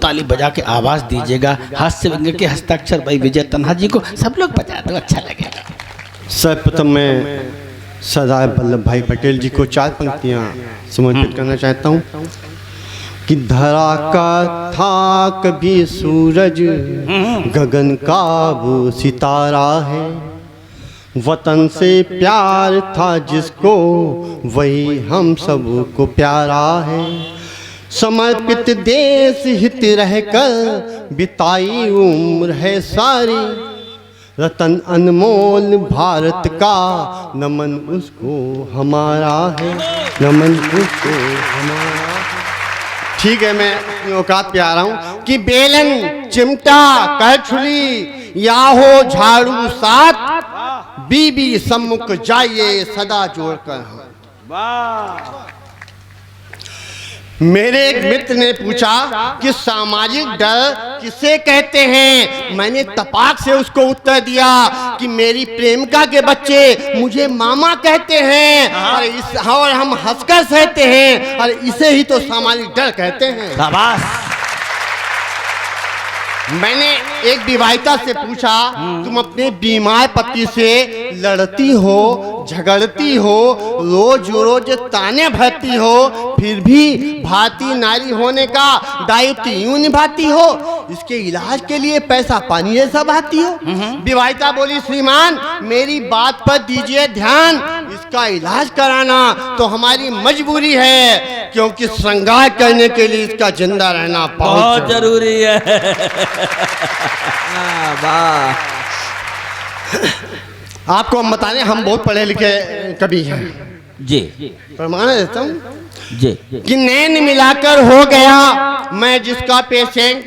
ताली बजा के आवाज दीजिएगा। हास्य व्यंग्य के हस्ताक्षर भाई विजय तन्हा जी को सब लोग बजा दो, अच्छा लगेगा। सर्वप्रथम मैं सरदार वल्लभ भाई पटेल जी को 4 पंक्तियां समर्पित करना चाहता हूं कि धरा का था कभी सूरज, गगन का वो सितारा है, वतन से प्यार था जिसको वही हम सब को प्यारा है, समर्पित देश हित रहकर बिताई उम्र है सारी, रतन अनमोल भारत का नमन उसको हमारा है, नमन उसको हमारा। ठीक है, मैं अपनी औकात पे आ रहा हूँ कि बेलन चिमटा करछुली या हो झाड़ू साथ, बीबी सम्मुख जाइए सदा जोड़कर हम। मेरे एक मित्र ने पूछा कि सामाजिक डर किसे कहते हैं। मैंने तपाक से उसको उत्तर दिया कि मेरी प्रेमिका के बच्चे मुझे मामा कहते हैं और हम हंसकर सहते हैं, और इसे ही तो सामाजिक डर कहते हैं। शाबाश। मैंने एक विवाहिता से पूछा, तुम अपने बीमार पति से लड़ती हो, झगड़ती हो, रोज रोज ताने भरती हो, फिर भी भारतीय नारी होने का दायित्व यूं निभाती हो, इसके इलाज के लिए पैसा पानी जैसा बहाती हो। विवाहिता बोली, श्रीमान मेरी बात पर दीजिए ध्यान, इसका इलाज कराना तो हमारी मजबूरी है, क्योंकि श्रृंगार करने के लिए इसका जिंदा रहना बहुत जरूरी है। आपको हम बता दें, हम बहुत पढ़े लिखे कवि हैं जी, प्रमाण देता हूँ जी कि नैन मिलाकर हो गया मैं जिसका पेशेंट,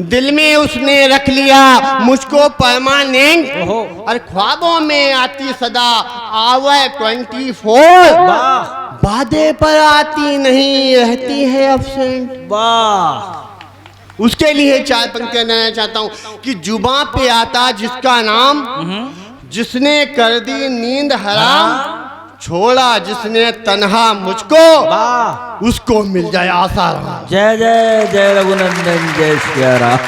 दिल में उसने रख लिया मुझको परमानेंट, और ख्वाबों में आती सदा आवे 24, वादे पर आती नहीं रहती है अब्सेंट। वाह। उसके लिए 4 पंक्तियां देना चाहता हूँ कि जुबां पे आता जिसका नाम, जिसने कर दी नींद हराम, छोड़ा जिसने तन्हा मुझको, उसको मिल जाए आसाराम। जय जय जय रघुनंदन जय श्री राम।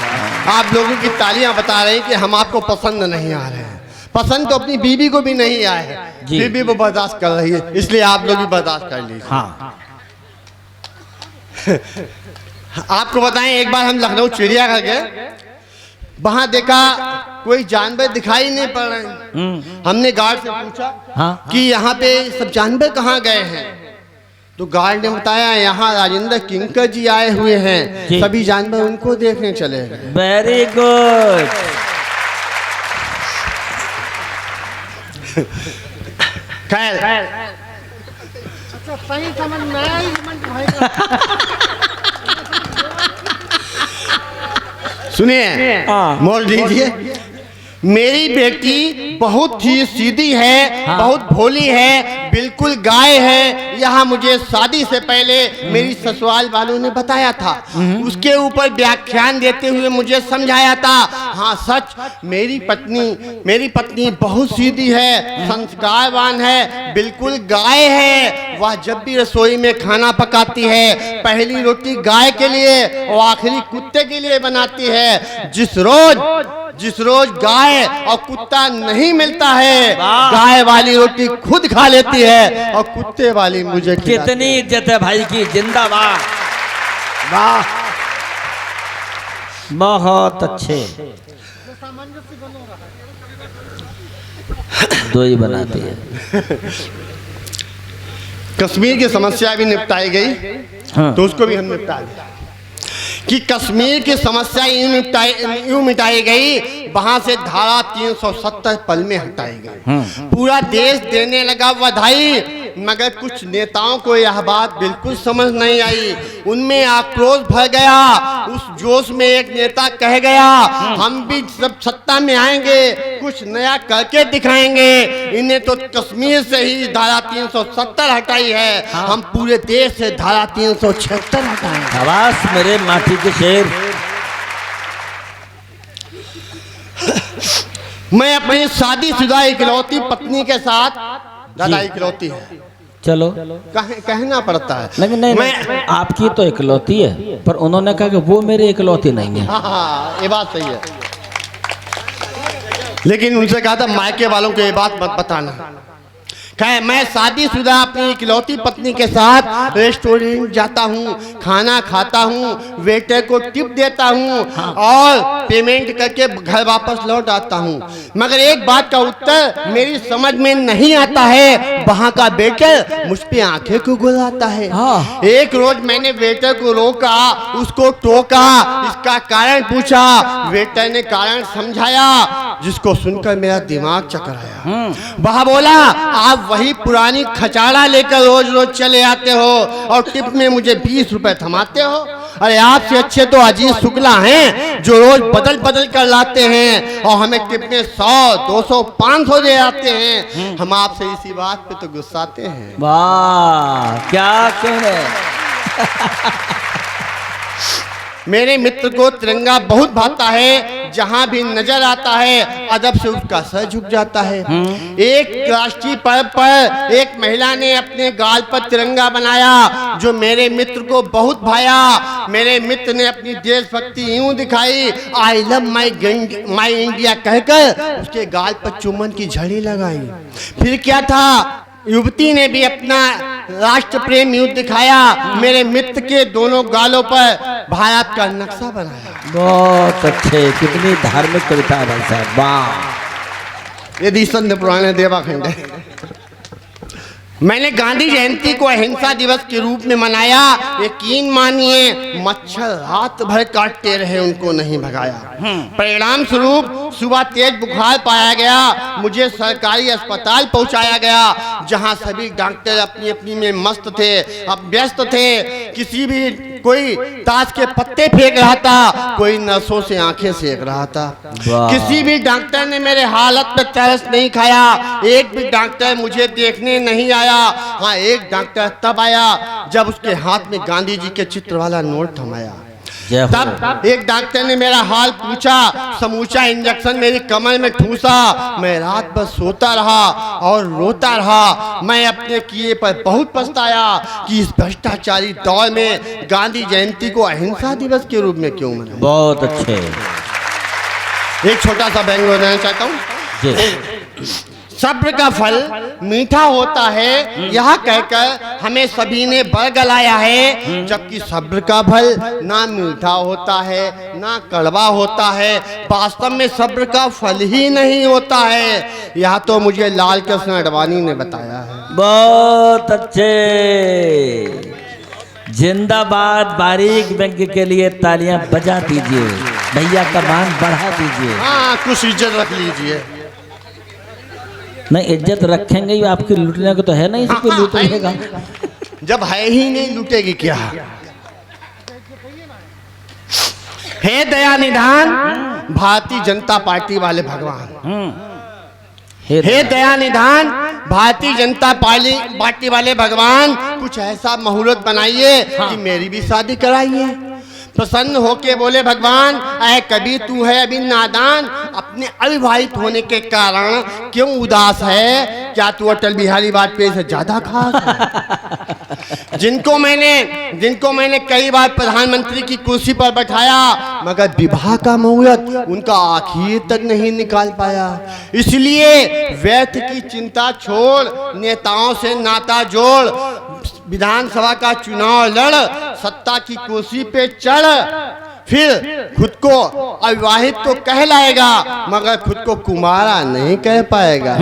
आप लोगों की तालियां बता रहे हैं कि हम आपको पसंद नहीं आ रहे हैं। पसंद तो अपनी बीवी को भी नहीं आए हैं, बीवी वो बर्दाश्त कर रही है, इसलिए आप लोग भी बर्दाश्त कर लीजिए। हाँ। आपको बताएं, एक बार हम लखनऊ चिड़ियाघर गए, वहां देखा कोई जानवर दिखाई नहीं पड़ रहे हैं। हमने गार्ड से पूछा कि यहाँ पे सब जानवर कहाँ गए हैं, तो गार्ड ने बताया यहाँ राजेंद्र किंकर जी आए हुए हैं, सभी जानवर उनको देखने चले गए। Very good. खैर सही समझ में आया। सुनिए, मोल दीजिए। मेरी बेटी बहुत ही सीधी है, बहुत भोली है, बिल्कुल गाय है, यह मुझे शादी से पहले मेरी ससुराल वालों ने बताया था। उसके ऊपर व्याख्यान देते हुए मुझे समझाया था। हाँ सच, मेरी पत्नी बहुत सीधी है, संस्कारवान है, बिल्कुल गाय है। वह जब भी रसोई में खाना पकाती है, पहली रोटी गाय के लिए और आखिरी कुत्ते के लिए बनाती है। जिस रोज गाय और कुत्ता नहीं मिलता है, गाय वाली रोटी खुद खा लेती है और कुत्ते वाली मुझे खिलाती है। कितनी इज्जत है भाई की, जिंदाबाद। वाह, बहुत अच्छे। दो ही बनाती है। कश्मीर की समस्या भी निपटाई गई, तो उसको भी हम निपटा दिया कि कश्मीर की समस्या यूं मिटाई गई, वहां से धारा 370 पल में हटाई गई। पूरा देश देने लगा बधाई, मगर कुछ नेताओं को यह बात बिल्कुल समझ नहीं आई। उनमें आक्रोश भर गया। उस जोश में एक नेता कह गया, हम भी सब सत्ता में आएंगे, कुछ नया करके दिखाएंगे। इन्हें तो कश्मीर से ही धारा 370 हटाई है, हम पूरे देश से धारा 376 हटाएंगे। आवाज मेरे माटी के शेर। मैं अपनी शादीशुदा इकलौती पत्नी के साथ, दादा इकलौती है, चलो कहना पड़ता है। नहीं नहीं, नहीं आपकी तो इकलौती है, पर उन्होंने कहा कि वो मेरी इकलौती नहीं है। हाँ, ये बात सही है। लेकिन उनसे कहा था मायके वालों को ये बात मत बताना। कहे मैं शादीशुदा अपनी इकलौती पत्नी के साथ रेस्टोरेंट जाता हूँ, खाना खाता हूँ, वेटर को टिप देता हूँ और पेमेंट करके घर वापस लौट आता हूँ, मगर एक बात का उत्तर मेरी समझ में नहीं आता है। वहाँ का वेटर मुझ पे आंखें क्यों गुलाता है। एक रोज मैंने वेटर को रोका, उसको टोका, इसका कारण पूछा। वेटर ने कारण समझाया, जिसको सुनकर मेरा दिमाग चकर आया। वह बोला आप वही पुरानी खचाड़ा लेकर रोज रोज चले आते हो और टिप में मुझे 20 रुपए थमाते हो। अरे आपसे अच्छे तो अजीत शुक्ला हैं जो रोज बदल बदल कर लाते हैं और हमें टिप में 100, 200, 500 दे आते हैं। हम आपसे इसी बात पे तो गुस्साते हैं। वाह क्या सुने। मेरे मित्र को तिरंगा बहुत भाता है, जहाँ भी नजर आता है अदब से उसका सर झुक जाता है। एक राष्ट्रीय पर्व पर एक महिला ने अपने गाल पर तिरंगा बनाया जो मेरे मित्र को बहुत भाया। मेरे मित्र ने अपनी देशभक्ति यूं दिखाई, आई लव माई इंडिया कहकर उसके गाल पर चुम्बन की झड़ी लगाई। फिर क्या था, युवती ने भी अपना राष्ट्र प्रेम युद्ध दिखाया। मेरे मित्र के दोनों गालों पर भारत का नक्शा बनाया। बहुत अच्छे, कितनी धार्मिक कविता है भाई साहब, वाह। यदि संत पुराण देवाखंड है। मैंने गांधी जयंती को अहिंसा दिवस के रूप में मनाया। यकीन मानिए मच्छर रात भर काटते रहे, उनको नहीं भगाया। परिणाम स्वरूप सुबह तेज बुखार पाया गया। मुझे सरकारी अस्पताल पहुंचाया गया, जहां सभी डॉक्टर अपनी अपनी में मस्त थे, अब व्यस्त थे। किसी भी कोई ताश के पत्ते फेंक रहा था, कोई नसों से आंखें सेक रहा था। किसी भी डॉक्टर ने मेरे हालत पे तरस नहीं खाया। एक भी डॉक्टर मुझे देखने नहीं आया। हाँ, एक डॉक्टर तब आया जब उसके हाथ में गांधी जी के चित्र वाला नोट थमाया। तब एक डॉक्टर ने मेरा हाल पूछा, समूचा इंजेक्शन मेरी कमर में ठूसा। मैं रात भर सोता रहा और रोता रहा। मैं अपने किए पर बहुत पछताया कि इस भ्रष्टाचारी दौर में गांधी जयंती को अहिंसा दिवस के रूप में क्यों मनाया। बहुत अच्छे। एक छोटा सा व्यंग्य देना चाहता हूँ। सब्र का फल मीठा होता है, यह कहकर हमें सभी ने बरगलाया है, जबकि सब्र का फल ना मीठा होता है ना कड़वा होता है। वास्तव में सब्र का फल ही नहीं होता है। यह तो मुझे लाल कृष्ण आडवाणी ने बताया है। बहुत अच्छे, जिंदाबाद। बारीक व्यंग्य के लिए तालियां बजा दीजिए, भैया का मान बढ़ा दीजिए। हाँ, कुछ इज्जत रख लीजिए। नहीं, इज्जत रखेंगे ही, आपकी लूटने को तो है नहीं, इसको लूट लेगा। जब है ही नहीं, लूटेगी क्या। हे दया निधान भारतीय जनता पार्टी वाले भगवान, हे दया निधान भारतीय जनता पार्टी वाले भगवान, कुछ ऐसा मुहूर्त बनाइए कि मेरी भी शादी कराइए। प्रसन्न होके बोले भगवान, ऐ कभी तू है अभी नादान, अपने अविवाहित होने के कारण क्यों उदास है? क्या तू अटल बिहारी वाजपेयी से ज्यादा खास है? जिनको मैंने कई बार प्रधानमंत्री की कुर्सी पर बैठाया, मगर विवाह का मुहूर्त उनका आखिर तक नहीं निकाल पाया। इसलिए व्यर्थ की चिंता छोड़, नेताओं से नाता जोड़, विधानसभा का चुनाव लड़, सत्ता की कुर्सी पे चढ़, फिर खुद को अविवाहित तो कहलाएगा मगर खुद को कुमारा नहीं कह पाएगा।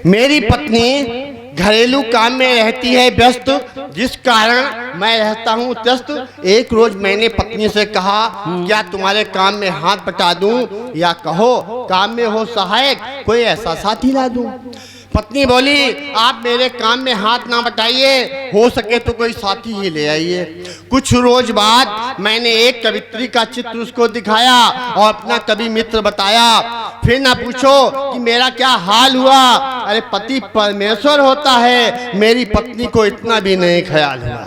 मेरी पत्नी घरेलू काम में रहती है व्यस्त, जिस कारण मैं रहता हूँ त्रस्त। एक रोज मैंने पत्नी से कहा, क्या तुम्हारे काम में हाथ बटा दूं या कहो काम में हो सहायक कोई ऐसा साथी ला दूं। पत्नी बोली आप मेरे काम में हाथ ना बटाइए, हो सके तो कोई साथी ही ले आइए। कुछ रोज बाद मैंने एक कवित्री का चित्र उसको दिखाया और अपना कवि मित्र बताया। फिर ना पूछो कि मेरा क्या हाल हुआ। अरे पति परमेश्वर होता है, मेरी पत्नी को इतना भी नहीं ख्याल हुआ।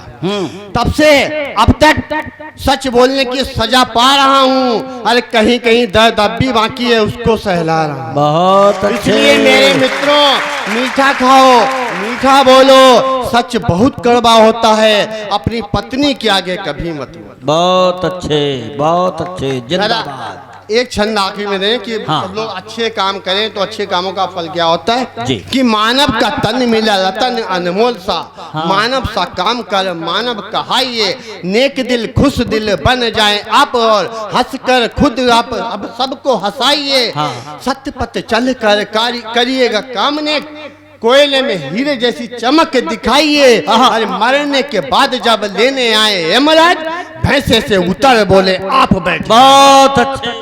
तब से अब तक सच बोलने की सजा पा रहा हूँ। अरे कहीं कहीं दर्द अब भी बाकी है, उसको सहला रहा हूँ। बहुत अच्छे। इसलिए मेरे मित्रों मीठा खाओ, मीठा बोलो, सच बहुत कड़वा होता है, अपनी पत्नी के आगे कभी मत बोलो। बहुत अच्छे, बहुत अच्छे, जिंदाबाद। एक छंद आखिरी में दें कि हाँ। सब लोग अच्छे काम करें तो अच्छे कामों का फल क्या होता है जी। कि मानव का तन मिला रतन अनमोल सा, मानव सा काम कर मानव कहाइए, नेक दिल खुश दिल बन जाए आप, और हंसकर खुद आप अब सबको हंसाइए। हाँ। सत्य पथ चल कर करिएगा काम ने, कोयले में हीरे जैसी चमक दिखाइए। अरे मरने के बाद जब लेने आए यमराज, भैंसे से उतर बोले आप बैठ। बहुत अच्छे।